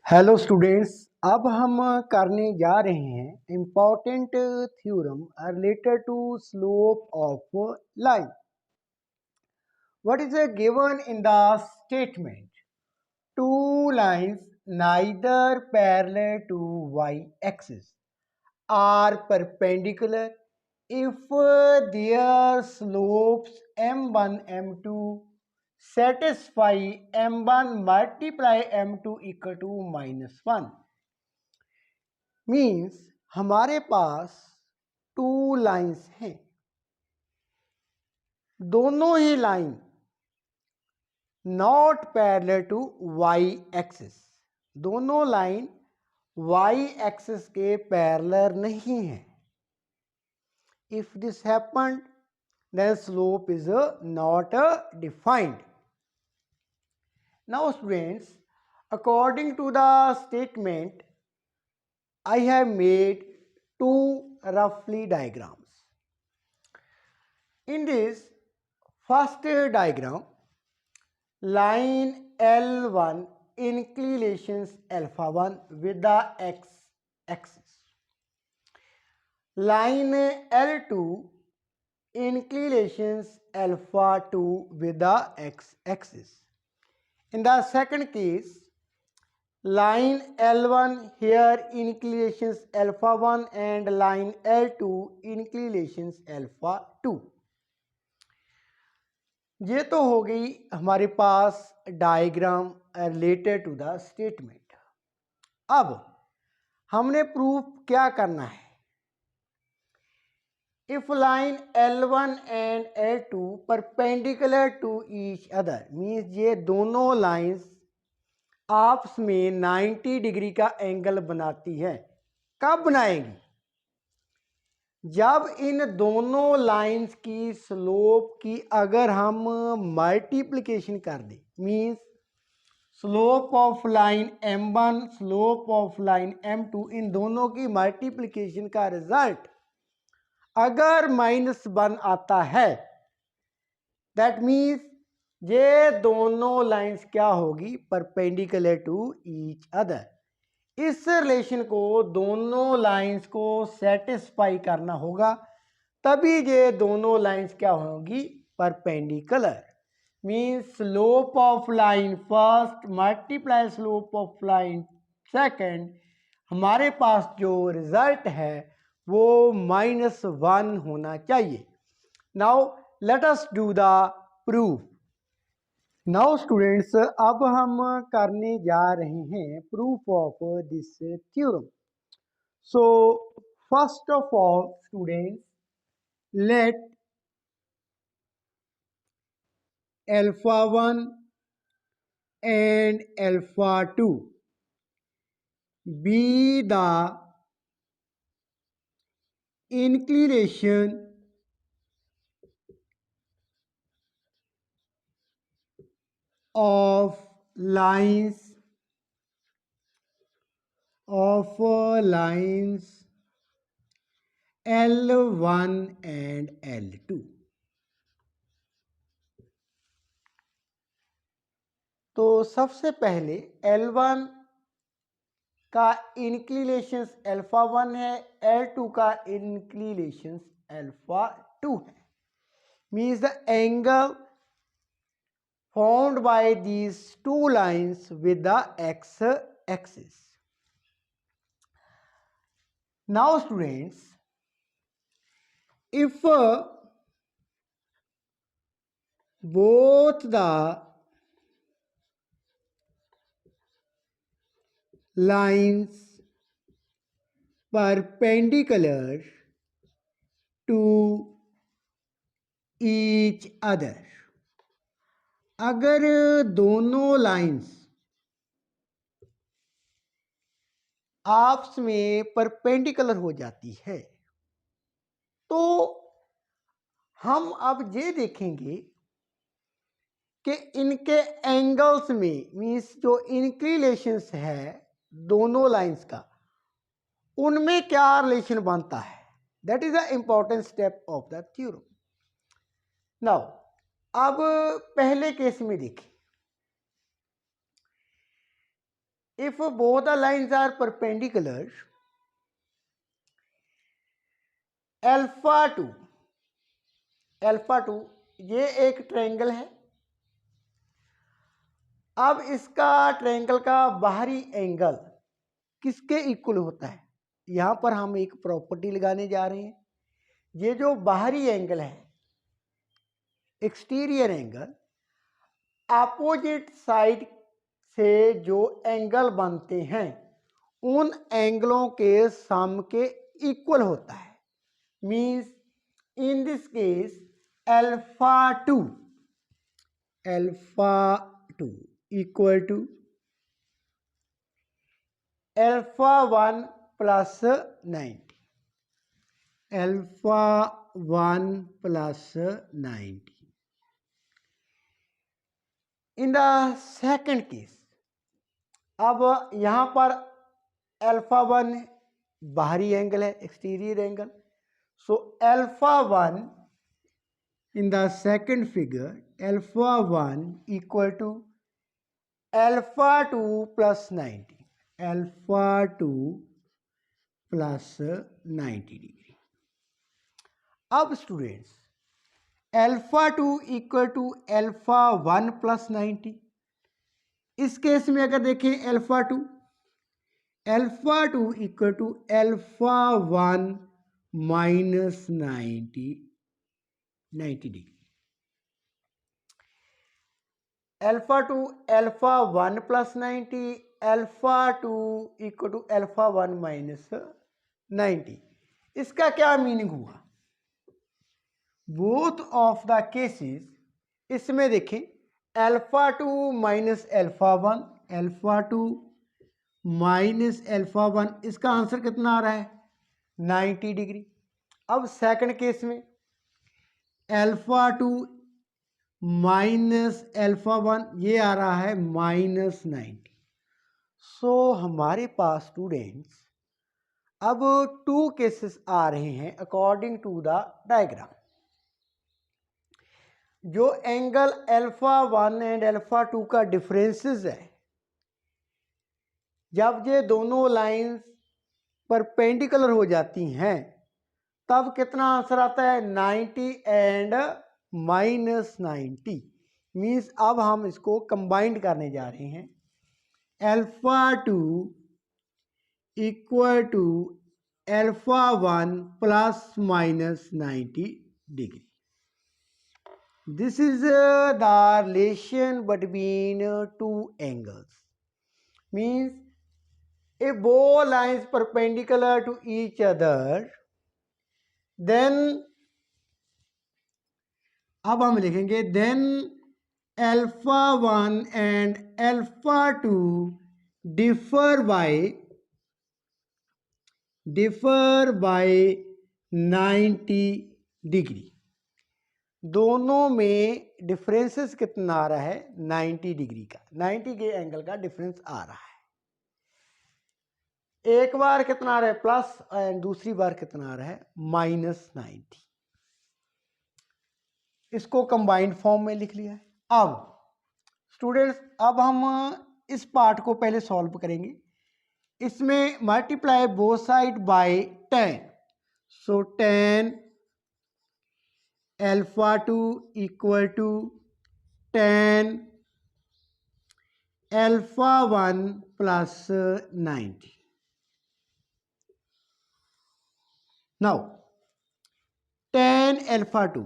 Hello students. अब हम करने जा रहे हैं important theorem related to slope of line. What is given in the statement? Two lines neither parallel to y axis are perpendicular if their slopes m1 m2 satisfy m1 multiply m2 equal to -1। Means हमारे पास two lines हैं, दोनों ही line not parallel to Y axis, दोनों line Y axis के parallel नहीं है। If this happened then slope is not defined. Now students, according to the statement I have made two roughly diagrams. In this first diagram, line L1 inclinations alpha 1 with the x-axis. Line L2 inclinations alpha 2 with the x-axis. In the second case, line L1 here inclinations alpha 1 and line L2 inclinations alpha 2। ये तो हो गई हमारे पास diagram related to the statement. अब हमने proof क्या करना है? If line L1 and L2 perpendicular to each other, means ये दोनों लाइंस आपस में 90 डिग्री का एंगल बनाती है। कब बनाएगी? जब इन दोनों लाइंस की स्लोप की अगर हम मल्टीप्लिकेशन कर दें, means slope of line m1 slope of line m2, इन दोनों की मल्टीप्लिकेशन का रिजल्ट अगर -1 आता है, दैट मीन्स ये दोनों लाइंस क्या होगी? Perpendicular to each other. इस रिलेशन को दोनों लाइंस को सेटिस्फाई करना होगा, तभी ये दोनों लाइंस क्या होंगी? Perpendicular. Means slope of line first multiply slope of line second, हमारे पास जो रिजल्ट है वो -1 होना चाहिए। Now let us do the proof. Now students, अब हम करने जा रहे हैं proof of this theorem. So first of all students, let alpha 1 and alpha 2 be the inclination of lines L1 and L2। तो सबसे पहले L1 का इंक्लिनेशंस अल्फा 1 है, L2 का इंक्लिनेशंस अल्फा 2 है। Means the angle formed by these two lines with the x-axis. Now students, if both the lines perpendicular to each other, अगर दोनों lines आपस में परपेंडिकुलर हो जाती है, तो हम अब ये देखेंगे कि इनके एंगल्स में, मीन्स जो इंक्लिनेशंस है दोनों लाइंस का, उनमें क्या रिलेशन बनता है। That is the important step of the theorem. Now अब पहले केस में देखिए, if both the lines are perpendicular, alpha two ये एक ट्रायंगल है। अब इसका ट्रायंगल का बाहरी एंगल किसके इक्वल होता है? यहां पर हम एक प्रॉपर्टी लगाने जा रहे हैं। ये जो बाहरी एंगल है, एक्सटीरियर एंगल, अपोजिट साइड से जो एंगल बनते हैं उन एंगलों के सम के इक्वल होता है। Means in this case alpha two equal to alpha one plus 90, alpha one plus 90। In the second case, अब यहां पर अल्फा वन बाहरी एंगल है, exterior angle, so alpha one in the second figure, alpha one equal to alpha two plus 90, alpha two plus 90 degree. अब students, alpha two equal to alpha one plus 90, इस case में अगर देखें alpha two equal to alpha one minus 90 degree, alpha two alpha one plus 90, alpha two equal to alpha one minus 90। इसका क्या meaning हुआ? Both of the cases, इसमें देखें alpha two minus alpha one, alpha two minus alpha one, इसका answer कितना आ रहा है? 90 डिग्री। अब सेकंड केस में alpha two minus alpha one, ये आ रहा है माइनस 90। सो हमारे पास स्टूडेंट्स अब टू केसेस आ रहे हैं अकॉर्डिंग टू द डायग्राम। जो angle alpha one and alpha two का डिफरेंसेस है, जब ये दोनों लाइंस परपेंडिकुलर हो जाती हैं तब कितना आंसर आता है? 90 एंड माइनस 90। मीन्स अब हम इसको कंबाइंड करने जा रहे हैं। Alpha two equal to alpha one plus minus 90 degree. This is the relation between two angles. Means if both lines perpendicular to each other, then अब हम लिखेंगे then alpha 1 and alpha 2 differ by 90 degree. दोनों में differences कितना आ रहा है? 90 degree का, 90 के एंगल का डिफरेंस आ रहा है। एक बार कितना आ रहा है? प्लस, एंड दूसरी बार कितना आ रहा है? माइनस 90। इसको कंबाइंड फॉर्म में लिख लिया है। अब स्टूडेंट्स, अब हम इस पार्ट को पहले सॉल्व करेंगे। इसमें multiply both side by 10, so 10 alpha two equal to 10 alpha one plus 90। Now 10 alpha two,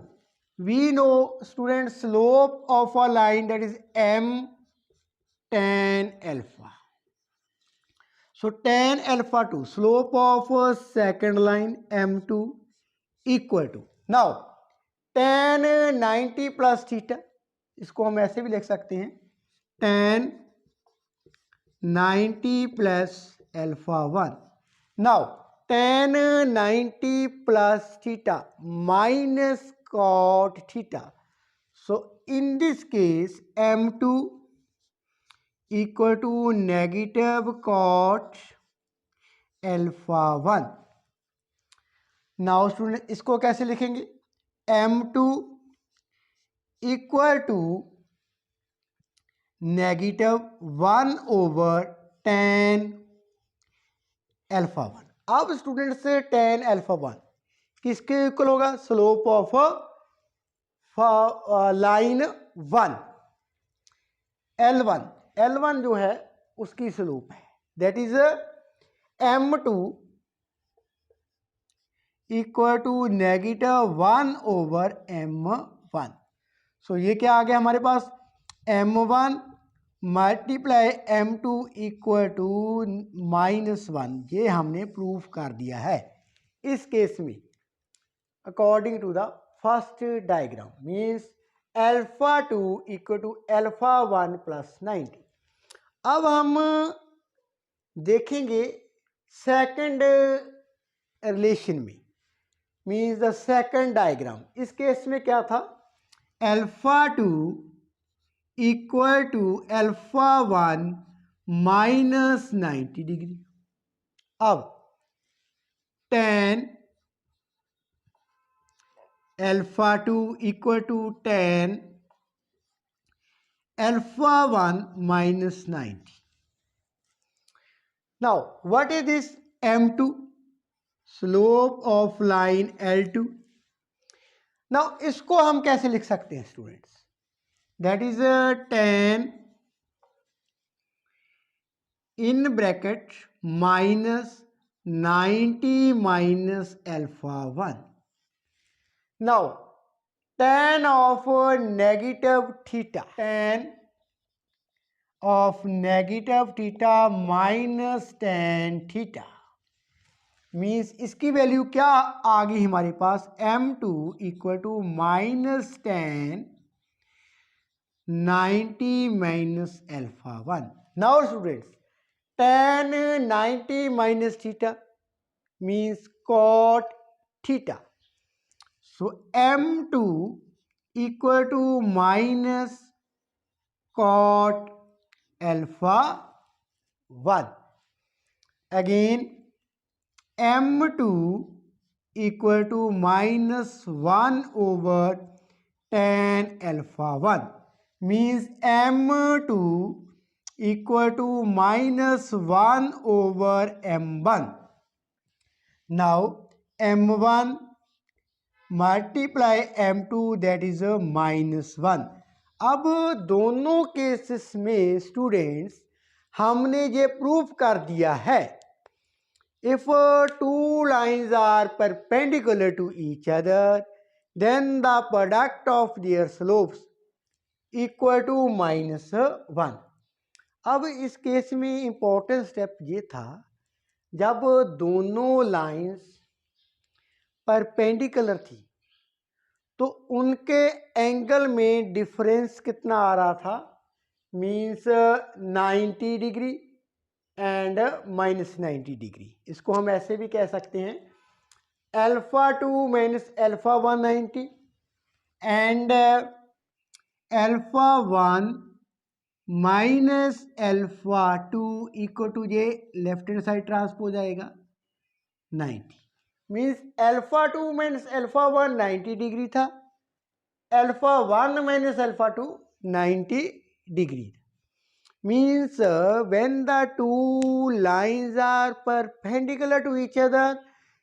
we know students slope of a line that is m tan alpha. So tan alpha 2, slope of second line m2 equal to, now tan 90 plus theta, इसको हम ऐसे भी लिख सकते हैं tan 90 plus alpha one. Now tan 90 plus theta minus cot theta. So in this case m2 equal to negative cot alpha 1. Now student, इसको कैसे लिखेंगे? m2 equal to negative 1 over tan alpha 1। अब स्टूडेंट्स tan अल्फा 1 किसके equal होगा? Slope of line 1 L1। L1 जो है उसकी slope है, that is M2 equal to -1/M1। So ये क्या आ गया हमारे पास? M1 multiply M2 equal to -1। ये हमने प्रूफ कर दिया है इस केस में according to the first diagram, means alpha 2 equal to alpha 1 plus 90। अब हम देखेंगे सेकंड रिलेशन में, मीन्स द सेकंड डायग्राम। इस केस में क्या था? Alpha 2 equal to alpha 1 minus 90 degree. अब tan alpha 2 equal to tan alpha 1 minus 90। Now what is this? M2 slope of line L2। नाउ इसको हम कैसे लिख सकते हैं students? That is tan in bracket minus 90 minus alpha 1। Now tan of negative theta, tan of negative theta minus tan theta, means इसकी value क्या आ गई हमारे पास? M2 equal to minus tan 90 minus alpha 1। Now students tan 90 minus theta means cot theta. So M2 equal to minus cot alpha 1। Again M2 equal to -1/tan alpha 1 means M2 equal to -1/M1। Now M1 multiply M2 that is -1। अब दोनों cases में students हमने ये proof कर दिया है, if two lines are perpendicular to each other then the product of their slopes equal to -1। अब इस केस में इंपॉर्टेंट स्टेप ये था, जब दोनों लाइंस परपेंडिकुलर थी तो उनके एंगल में डिफरेंस कितना आ रहा था? Means 90 degree and -90 degree. इसको हम ऐसे भी कह सकते हैं alpha 2 minus alpha 1 90 and alpha 1 minus alpha 2 equal to ये लेफ्ट हैंड साइड ट्रांसपोज आएगा 90। Means alpha 2 minus alpha 1 90 degree था, alpha 1 minus alpha 2 90 degree. Means when the two lines are perpendicular to each other,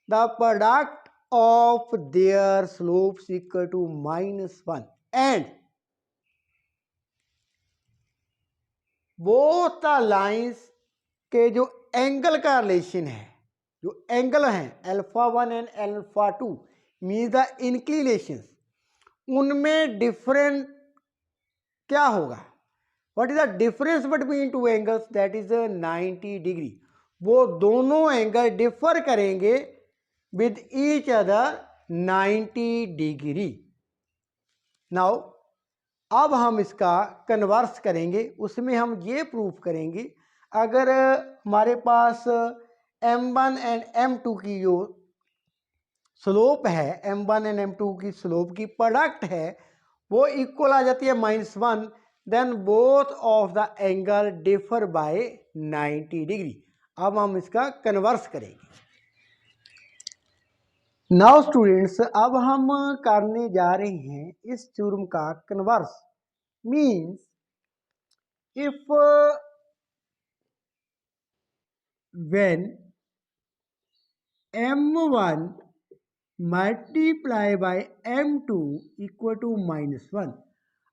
the product of their slopes equal to -1 and both the lines के जो angle का relation है, जो angle है alpha 1 and alpha 2 means the inclination, उनमें different क्या होगा? What is the difference between two angles? That is 90 degree. वो दोनों एंगल डिफर करेंगे with each other 90 degree. Now अब हम इसका कन्वर्स करेंगे, उसमें हम ये प्रूफ करेंगे अगर हमारे पास M1 एंड M2 की जो स्लोप है, M1 एंड M2 की स्लोप की प्रोडक्ट है वो इक्वल आ जाती है -1, then both of the angle differ by 90 degree. अब हम इसका कन्वर्स करेंगे। नाउ स्टूडेंट्स अब हम करने जा रहे हैं इस थ्योरम का converse. Means if when m1 multiply by m2 equal to -1,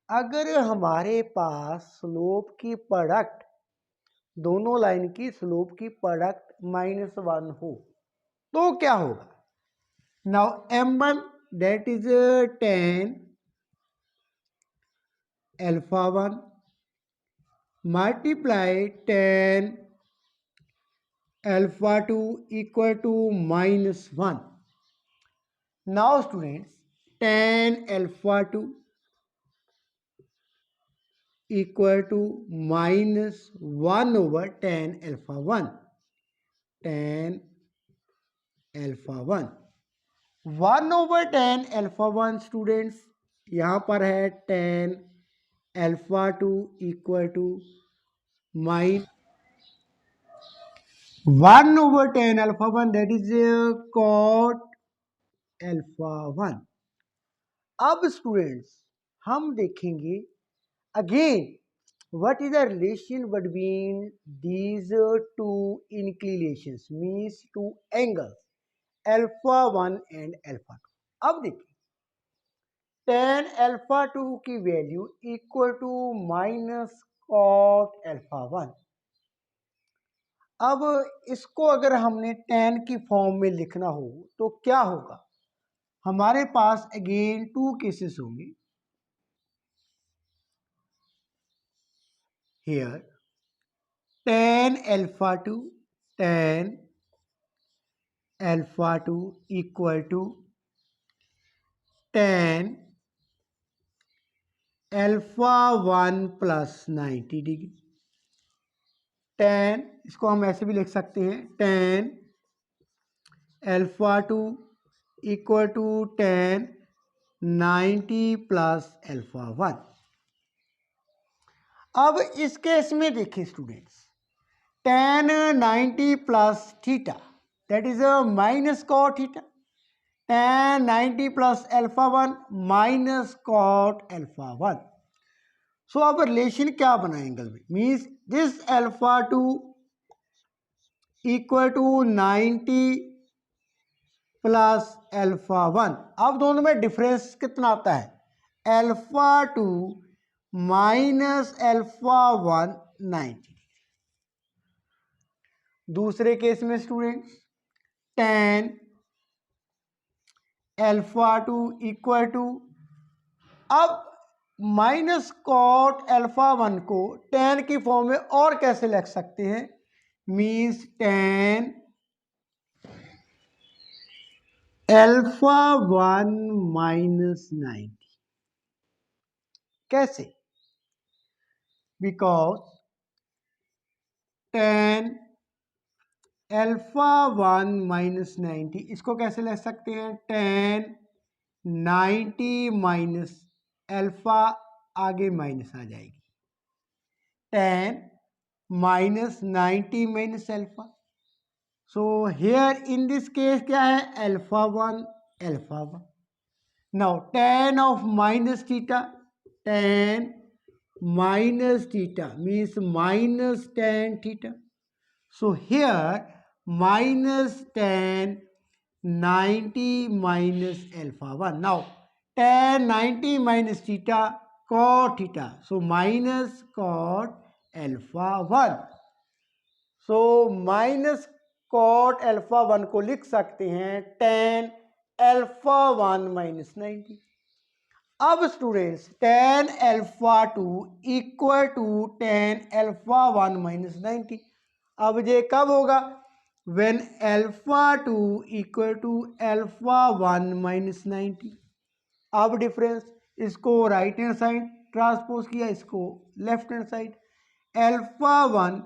अगर हमारे पास स्लोप की प्रोडक्ट, दोनों लाइन की स्लोप की प्रोडक्ट -1 हो तो क्या होगा? Now m1 that is 10 alpha 1 multiply 10 alpha 2 equal to -1. Now students 10 alpha 2 equal to -1 over 10 alpha 1. 10 alpha 1 1 over 10 alpha 1 students, यहाँ पर है 10 alpha 2 equal to -1 over 10 alpha 1 that is cot alpha 1. अब students हम देखेंगे again what is the relation between these two inclinations, means two angles alpha 1 and alpha 2. अब देखिए 10 alpha 2 की value equal to minus cot alpha 1. अब इसको अगर हमने 10 की फॉर्म में लिखना हो तो क्या होगा? हमारे पास अगेन टू केसेस होंगे. Here 10 alpha 2 10 alpha 2 equal to 10 alpha 1 plus 90 degree. 10 इसको हम ऐसे भी लिख सकते हैं 10 alpha 2 equal to 10 90 plus alpha 1. अब इस केस में देखिए students 10 90 plus theta that is a minus cot theta. 10 90 plus alpha 1 minus cot alpha 1. So अब रिलेशन क्या बना एंगल में? Means this alpha 2 equal to 90 plus alpha 1. अब दोनों में डिफरेंस कितना आता है? Alpha 2 minus alpha 1 90. दूसरे केस में स्टूडेंट्स 10 अल्फा 2 इक्वल टू, अब माइनस कॉट अल्फा 1 को 10 की फॉर्म में और कैसे लिख सकते हैं? Means 10 alpha 1 minus 90. कैसे? बिकॉज 10 अल्फा 1 माइनस 90 इसको कैसे लिख सकते हैं? 10 90 माइनस अल्फा, आगे माइनस आ जाएगी 10 minus 90 minus alpha. So here in this case क्या है? Alpha 1 alpha 1. Now tan of minus theta, tan minus theta means minus tan theta. So here minus tan 90 minus alpha 1. Now tan 90 minus theta cot theta. So minus cot alpha 1. So minus cot alpha 1 को लिख सकते हैं tan alpha 1 minus 90. अब students tan alpha 2 equal to tan alpha 1 minus 90. अब ये कब होगा? when alpha 2 equal to alpha 1 minus 90. अब डिफरेंस, इसको राइट हैंड साइड ट्रांसपोज किया, इसको left hand side. Alpha 1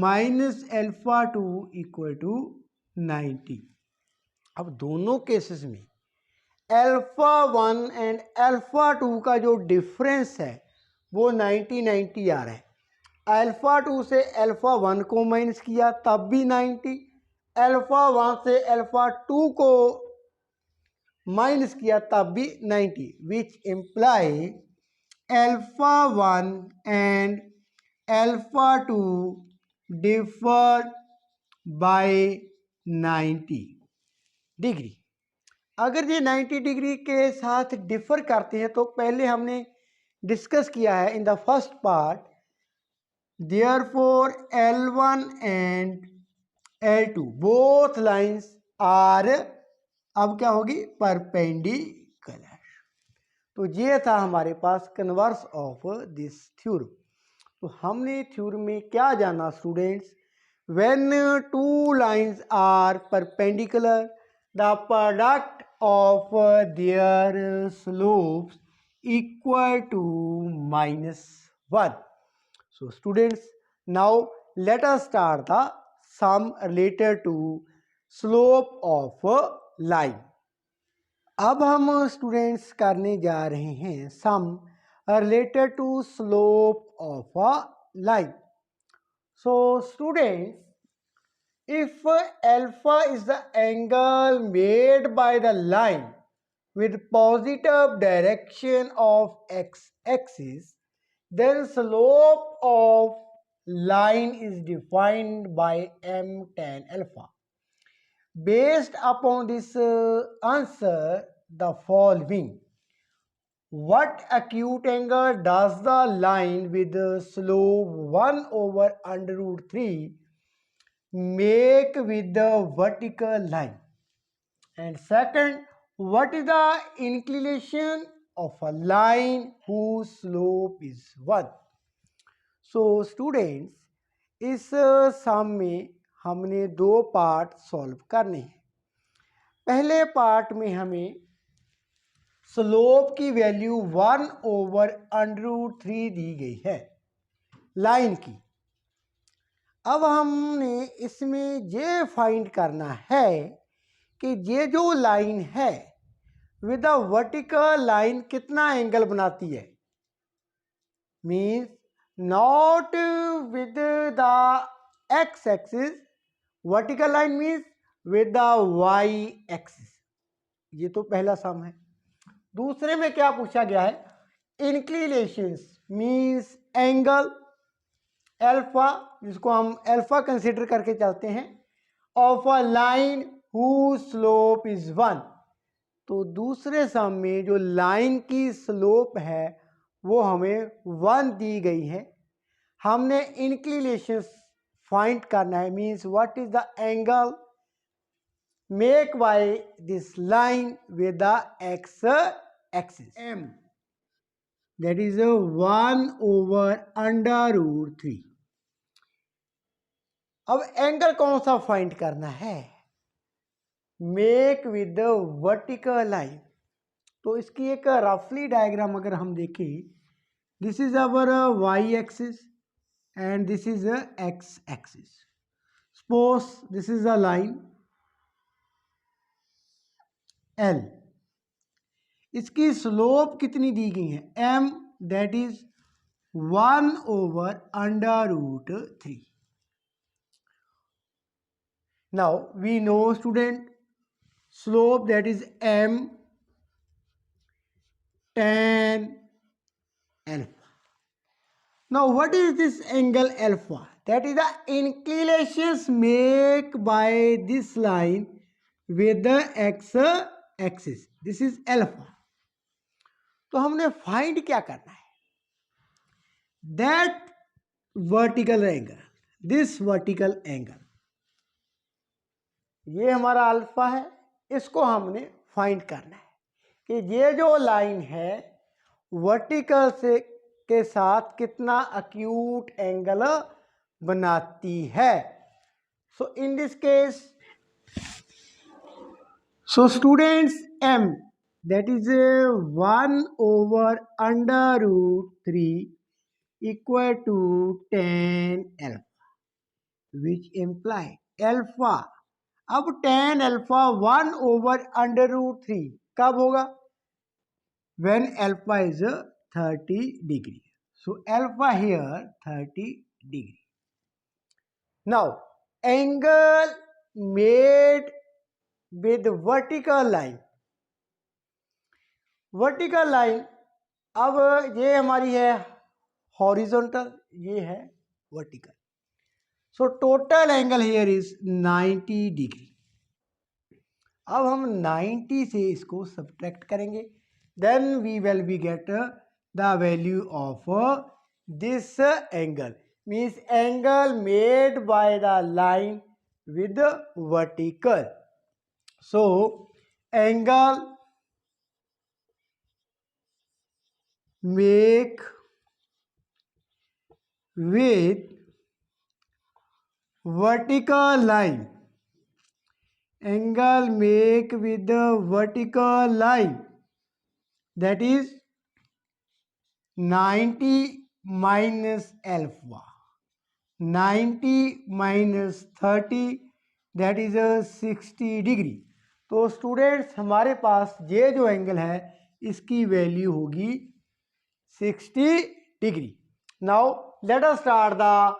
minus alpha 2 equal to 90. अब दोनों केसेस में अल्फा 1 एंड अल्फा 2 का जो डिफरेंस है वो 90 90 आ रहा है. अल्फा 2 से अल्फा 1 को माइनस किया तब भी 90, अल्फा 1 से अल्फा 2 को माइनस किया तब भी 90, which imply alpha 1 and alpha 2 differ by 90 degree. अगर ये 90 डिग्री के साथ डिफर करते हैं तो पहले हमने डिस्कस किया है in the first part, therefore L1 and L2 both lines are, अब क्या होगी, परपेंडिकुलर। तो ये था हमारे पास कन्वर्स ऑफ दिस थ्योरम। तो हमने थ्योरम में क्या जाना students, when two lines are perpendicular the product of their slopes equal to -1। So students, now let us start the sum related to slope of a line. अब हम students करने जा रहे हैं some related to slope of a line. So students, if alpha is the angle made by the line with positive direction of x-axis, then slope of line is defined by m tan alpha. Based upon this answer, the following: what acute angle does the line with the slope 1 over under root 3 make with the vertical line? And second, what is the inclination of a line whose slope is 1? So students, इस सम में हमने दो part solve करने हैं। पहले part में हमें slope की वैल्यू 1 ओवर अंडर रूट 3 दी गई है लाइन की। अब हमने इसमें ये फाइंड करना है कि ये जो लाइन है विद अ वर्टिकल लाइन कितना एंगल बनाती है, means not with the X axis, vertical line means with the Y axis. ये तो पहला सम है। दूसरे में क्या पूछा गया है, इंक्लिनेशंस मीन्स एंगल अल्फा, जिसको हम अल्फा कंसिडर करके चलते हैं, of a line who slope is 1। तो दूसरे सम में जो लाइन की स्लोप है वो हमें 1 दी गई है। हमने इंक्लिनेशंस फाइंड करना है, means what is the angle make by this line with the X axis m, that is 1 over under root 3। अब एंगल कौन सा फाइंड करना है, make with the vertical line. तो इसकी एक रफली डायग्राम अगर हम देखें, this is our Y axis and this is X axis. Suppose this is a line L, इसकी स्लोप कितनी दी गई है, m, that is 1 over under root 3। Now we know student slope, that is m tan alpha. Now what is this angle alpha? That is the inclinations made by this line with the x axis. This is alpha. तो हमने find क्या करना है, that vertical angle, this vertical angle, ये हमारा alpha है, इसको हमने फाइंड करना है कि ये जो लाइन है वर्टिकल से के साथ कितना अक्यूट एंगल बनाती है। So in this case, so students m, that is 1 over under root 3 equal to tan alpha, which imply alpha. अब tan alpha 1 over under root 3 कब होगा, when alpha is 30 degree. So alpha here 30 degree. Now angle made with vertical line, vertical line, अब ये हमारी है horizontal, ये है vertical. So total angle here is 90 degree. अब हम 90 से इसको सब्ट्रैक्ट करेंगे, then we will be get the value of this angle, means angle made by the line with vertical. So angle make with vertical line, angle make with the vertical line, that is 90 minus alpha, 90 minus 30, that is a 60 degree. तो students हमारे पास ये जो angle है इसकी value होगी 60 degree. Now let us start the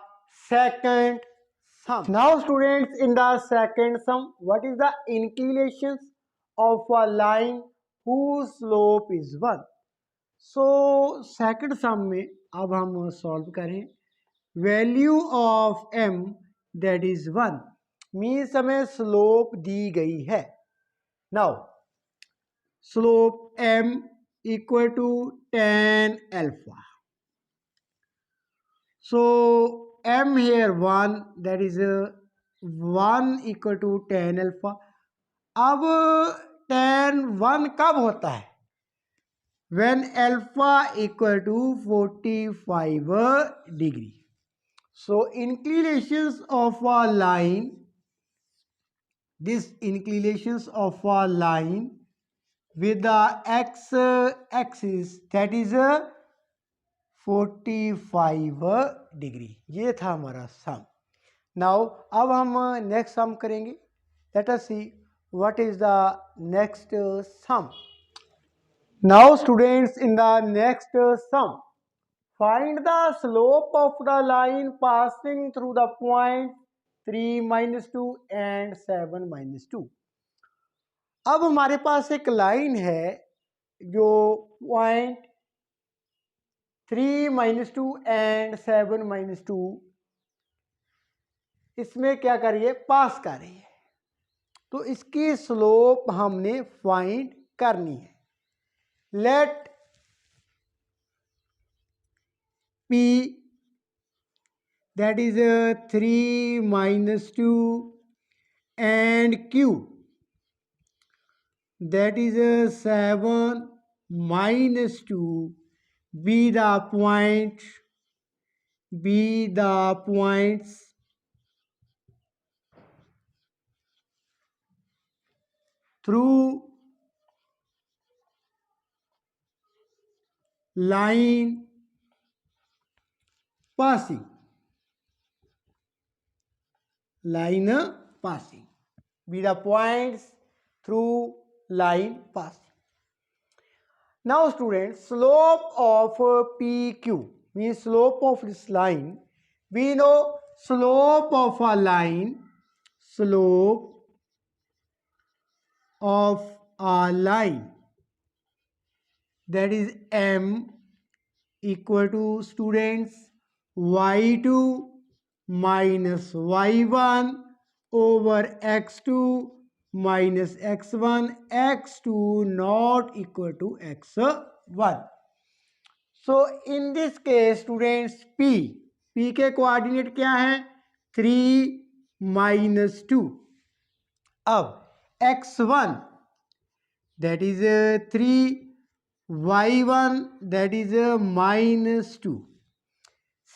second sum. Now students, in the second sum, what is the inclination of a line whose slope is 1? So second sum में अब हम सॉल्व करें, value of m that is 1 means हमें slope दी गई है। Now slope m equal to tan alpha, so m here 1, that is 1 equal to tan alpha। अब tan 1 कब होता है? when alpha equal to 45 degree। so inclinations of a line, this inclinations of a line with the x axis, that is 45 degree. ये था हमारा सम। Now अब हम next sum करेंगे। Let us see what is the next sum. Now students, in the next sum, find the slope of the line passing through the point 3-2 and 7-2। अब हमारे पास एक line है जो पॉइंट 3-2 एंड 7-2 इसमें क्या कर रही है? पास कर रही है। तो इसकी स्लोप हमने फाइंड करनी है। Let P that is 3-2 and Q that is 7-2 be the points through line passing, be the points through line passing. Now students, slope of PQ means slope of this line. We know slope of a line, that is m equal to students y2 minus y1 over x2 minus x1, x2 not equal to x1. So in this case students, p के coordinate क्या है? 3-2। अब x1 that is 3, y1 that is -2।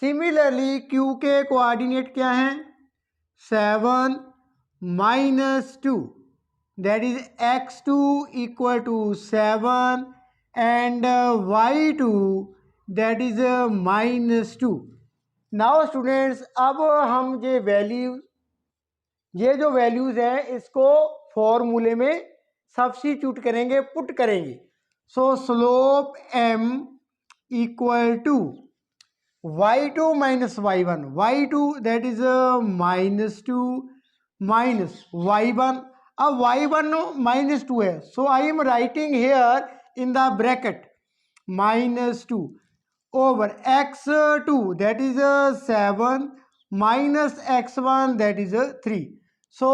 Similarly q के coordinate क्या हैं? 7-2 that is x2 equal to 7 and y2 that is -2। Now students, अब हम ये जो वैल्यूज हैं इसको फॉर्मूले में सब्स्टिट्यूट करेंगे, पुट करेंगे। So slope m equal to y2 minus y1, y2 that is -2 minus y1। अब y1 -2 है, so I am writing here in the bracket -2 over x2 that is 7 minus x1, that is 3. So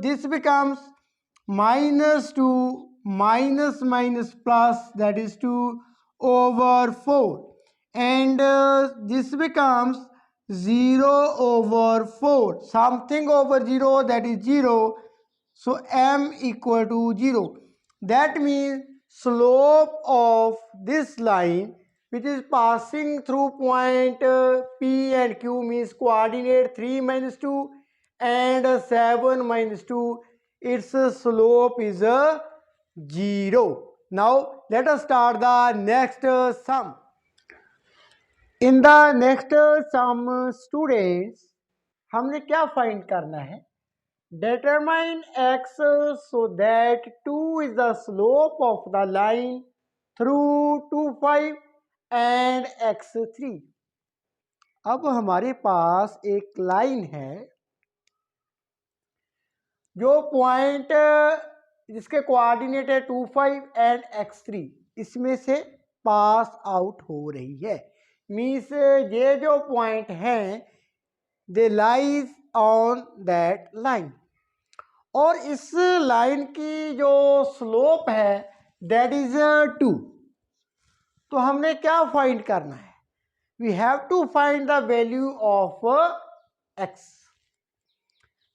this becomes minus 2 minus minus plus, that is 2 over 4, and this becomes 0 over 4, something over 0, that is 0. So m equal to 0. That means slope of this line which is passing through point P and Q, means coordinate 3 minus 2 and 7 minus 2, its slope is 0. Now let us start the next sum. In the next sum students, हमने क्या find करना है? Determine x so that 2 is the slope of the line through 2, 5 and x3. अब हमारे पास एक line है जो point जिसके कोऑर्डिनेट है 2, 5 एंड x3, इसमें से पास आउट हो रही है। मीन्स ये जो पॉइंट हैं दे लाइज ऑन दैट लाइन, और इस लाइन की जो स्लोप है दैट इज 2। तो हमने क्या फाइंड करना है? We have to find the value of x.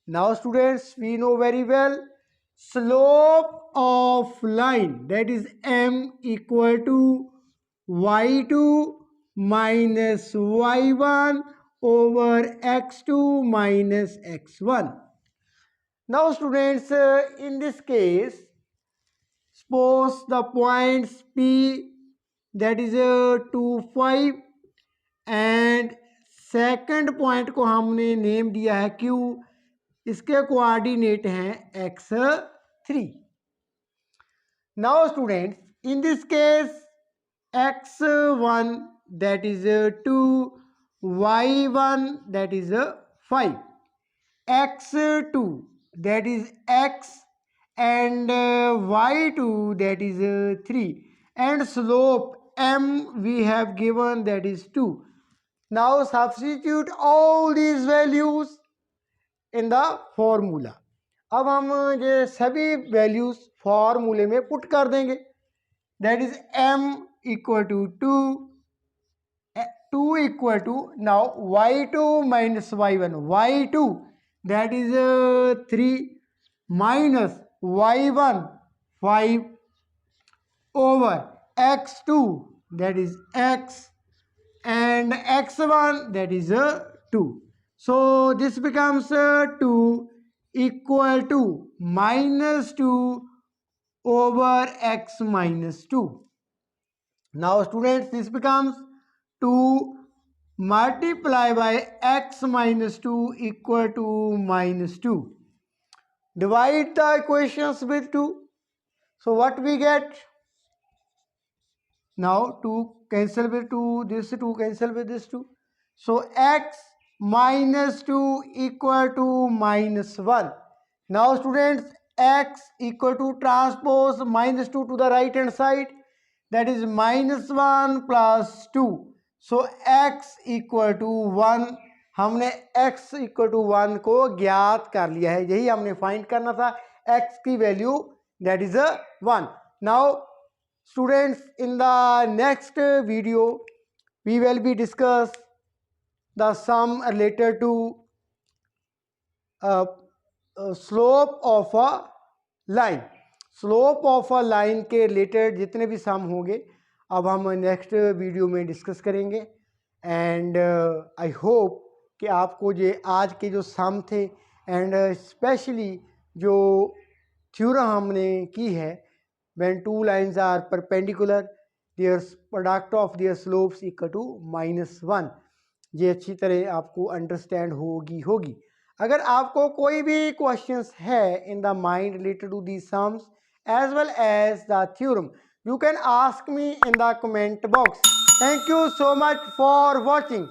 Now students, we know very well slope of line that is m equal to y2 minus y1 over x2 minus x1. Now students, in this case, suppose the points P, that is 2, 5 and second point को हमने name दिया है Q, इसके coordinate हैं x3. Now students, in this case x1 that is 2, y1 that is 5, x2 that is x, and y2 that is 3, and slope m we have given that is 2. Now substitute all these values in the formula. अब हम ये सभी values फॉर्मूले में put कर देंगे. That is m equal to 2 equal to, now y2 minus y1, y2 that is 3 minus y1 5 over x2 that is x, and x1 that is 2. So this becomes 2 equal to minus 2 over x minus 2. Now students, this becomes 2 multiply by x minus 2 equal to minus 2. Divide the equations with 2. So what we get? Now 2 cancel with 2, this 2 cancel with this 2. So x minus 2 equal to minus 1. Now students, x equal to transpose minus 2 to the right hand side, that is minus 1 plus 2. So x equal to 1, हमने x equal to 1 को ज्ञात कर लिया है. यही हमने find करना था, x की value that is 1. Now students, in the next video we will be discuss the sum related to slope of a line. Slope of a line के रिलेटेड जितने भी सम होंगे अब हम नेक्स्ट वीडियो में डिस्कस करेंगे. And I hope कि आपको ये आज के जो सम थे एंड स्पेशली जो थ्योरम हमने की है, when two lines are perpendicular their product of their slopes equal to -1, ये अच्छी तरह आपको अंडरस्टैंड होगी. अगर आपको कोई भी क्वेश्चंस है in the mind related to these sums as well as the theorem, you can ask me in the comment box. Thank you so much for watching.